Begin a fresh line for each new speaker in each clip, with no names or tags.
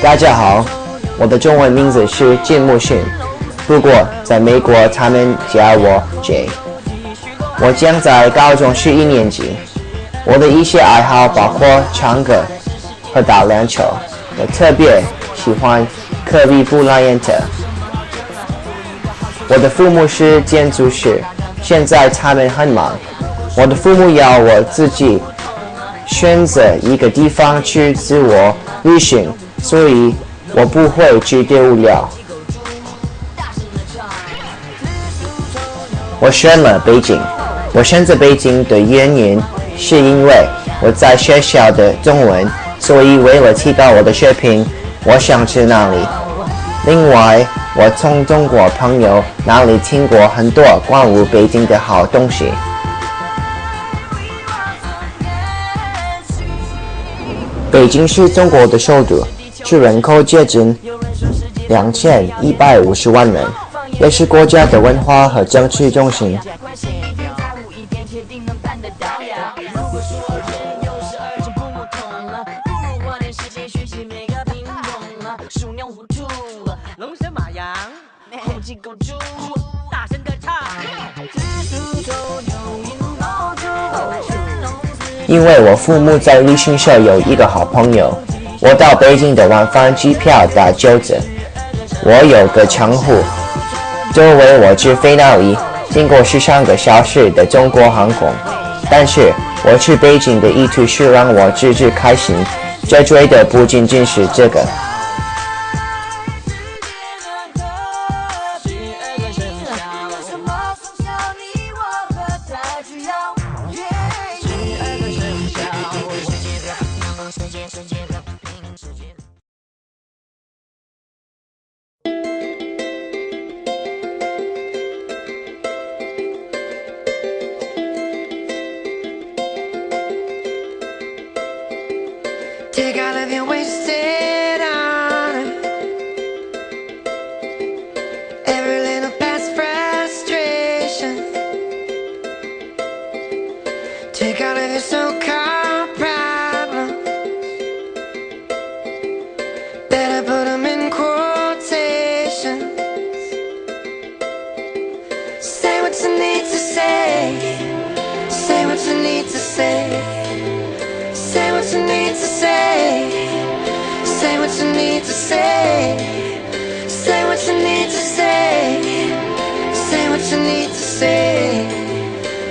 大家好，我的中文名字是金木勋，不过在美国他们叫我 J。我将在高中是1年级。我的一些爱好包括唱歌和打篮球。我特别喜欢科比布莱恩特。我的父母是建筑师，现在他们很忙。我的父母要我自己选择一个地方去自我旅行，所以我不会觉得无聊。我选了北京。我选择北京的原因是因为我在学校的中文，所以为了提高我的水平，我想去那里。另外，我从中国朋友那里听过很多关于北京的好东西。北京是中国的首都，其人口接近2150万人，也是国家的文化和政治中心。因为我父母在旅行社有一个好朋友，我到北京的晚饭机票打9折。我有个称呼，作为我直飞那里，经过13个小时的中国航空。但是我去北京的意图是让我自己开心，最追的不仅仅是这个。
Take all of your wasted honor, every little past frustration. Take all of your so-called problems, better put them in quotations. Say what you need to say, say what you need to say. Say what you need to say. Say what you need to say. Say what you need to say. Say what you need to say.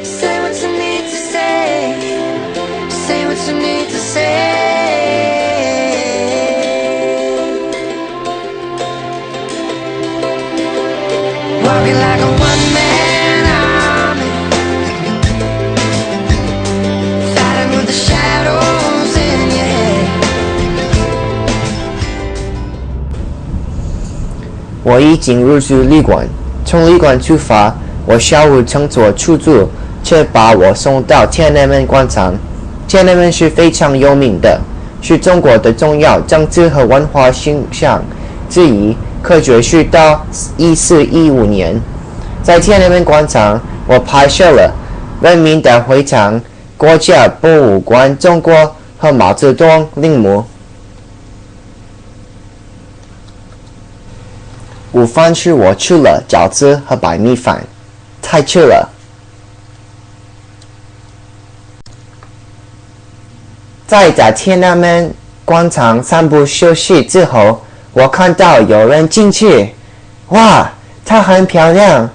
Say what you need to say. Say what you need to say. Walking like a one-man army, fighting with the shadows in your head.
我已经入住旅馆，从旅馆出发，我下午乘坐出租车把我送到天安门广场。天安门是非常有名的，是中国的重要政治和文化形象之一，可追溯到1415年。在天安门广场，我拍摄了人民大会堂、国家博物馆、中国和毛泽东陵墓。午饭时我吃了饺子和白米饭，太吃了。在天安门广场散步休息之后，我看到有人进去，哇，她很漂亮。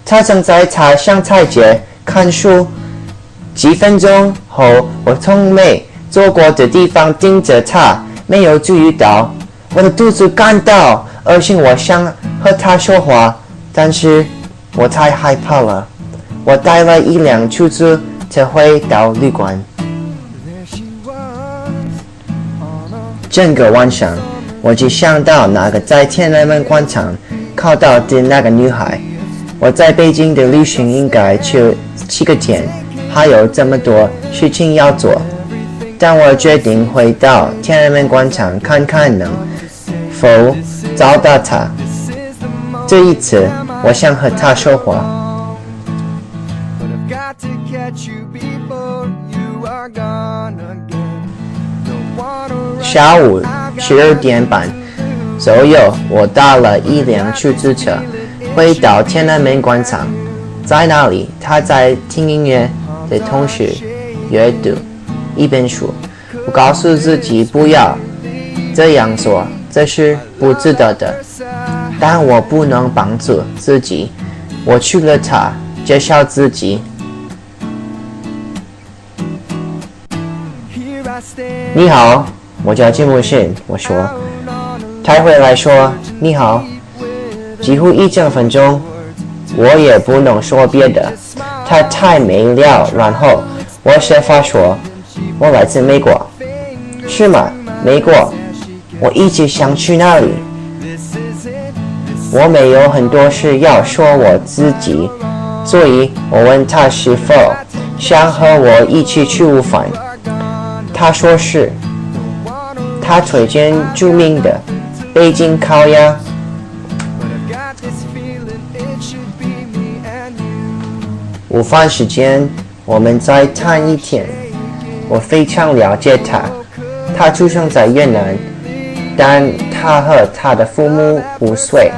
她正在她上台阶看书。几分钟后，我从没坐过的地方盯着她，没有注意到，我的肚子感到恶心，我想和她说话，但是我太害怕了。我带了一辆出租车回到旅馆。整个晚上，我只想到那个在天安门广场看到的那个女孩。我在北京的旅行应该去7个天，还有这么多事情要做。但我决定回到天安门广场看看能否找到她。这一次，我想和她说话。下午12点半左右，我搭了一辆出租车，回到天安门广场。在那里，他在听音乐的同时阅读一本书。我告诉自己不要这样做，这是不值得的。但我不能帮助自己，我去了他，介绍自己。你好，我叫金木信。我说，他回来说你好，几乎一整分钟，我也不能说别的，他太美了。然后我设法说，我来自美国。是吗？美国？我一直想去那里。我没有很多事要说我自己，所以我问他是否想和我一起去午饭。他说是。他推荐著名的北京烤鸭。午饭时间，我们再谈一天。我非常了解他。他出生在越南，但他和他的父母5岁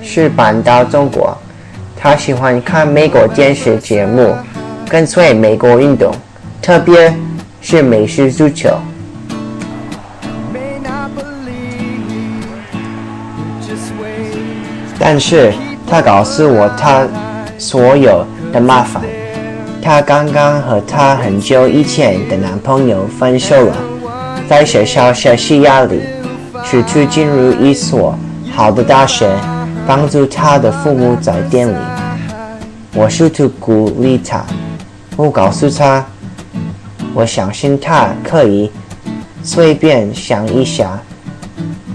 是搬到中国。他喜欢看美国电视节目，跟随美国运动，特别是美式足球。但是他告诉我他所有的麻烦。他刚刚和他很久以前的男朋友分手了，在学校学习压力，试图进入一所好的大学，帮助他的父母在店里。我试图鼓励他，我告诉他，我相信他可以随便想一下，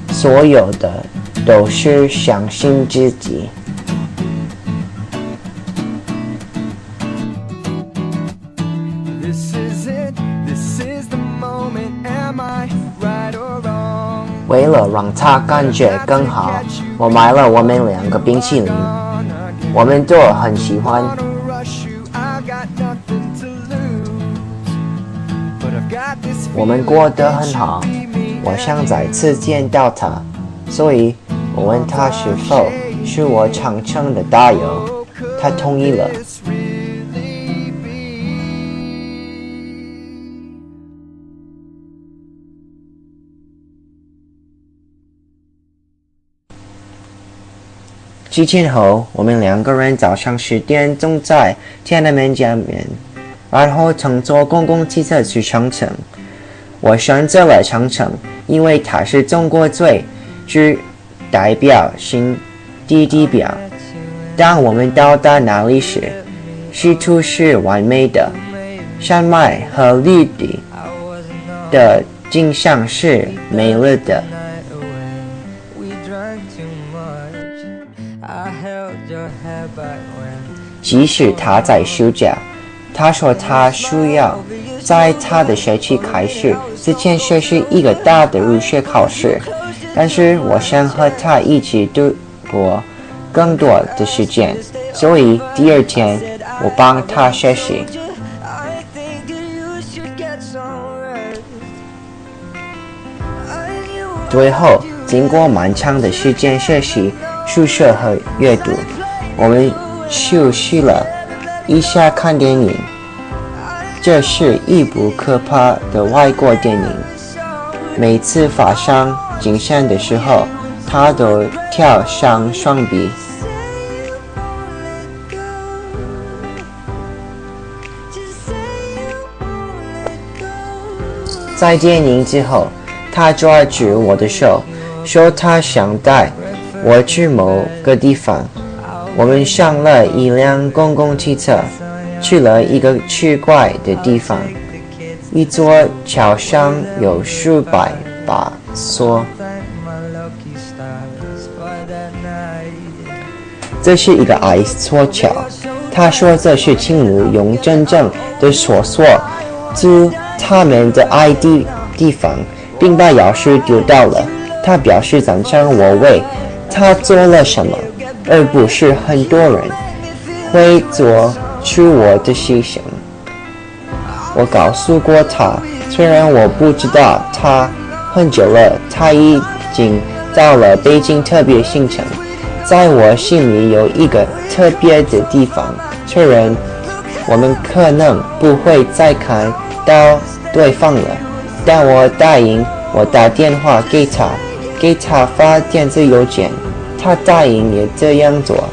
所有的都是相信自己。为了让他感觉更好，我买了我们2个冰淇淋，我们都很喜欢。我们过得很好，我想再次见到他，所以我问他是否是我长城的大友，他同意了。几天后，我们2个人早上10点钟在天安门见面，然后乘坐公共汽车去长城。我选择了长城，因为它是中国最具代表性的地标。当我们到达那里时，视图是完美的，山脉和绿地的景象是美丽的。即使他在休假，他说他需要在他的学期开始之前学习一个大的入学考试，但是我想和他一起度过更多的时间，所以第2天我帮他学习。最后，经过漫长的时间学习、书写和阅读，我们休息了一下看电影。这是一部可怕的外国电影。每次发生惊险的时候，他都跳上双臂。在电影之后，他抓住我的手，说他想带我去某个地方。我们上了一辆公共汽车，去了一个奇怪的地方。一座桥上有数百把锁。这是一个矮锁桥，他说这是情侣用真正的锁住他们的爱的地方，并把钥匙丢掉了。他表示赞赏我为他做了什么，而不是很多人会做出我的牺牲。我告诉过他，虽然我不知道他很久了，它已经到了北京特别行程。在我心里有一个特别的地方，虽然我们可能不会再看到对方了，但我答应我打电话给他发电子邮件，他答应也这样做，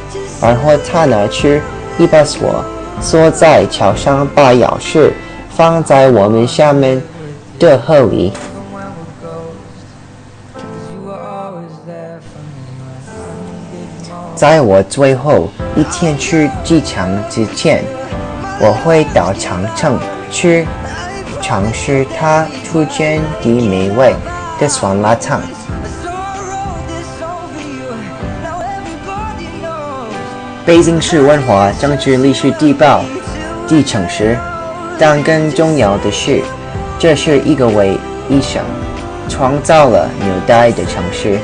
然后他拿去一把锁在桥上，把钥匙放在我们下面的盒里。在我最后一天去机场之前，我会到长城去尝试它出现的美味的酸辣汤。北京是文化、政治、历史地标的城市，但更重要的是，这是一个为医生创造了纽带的城市。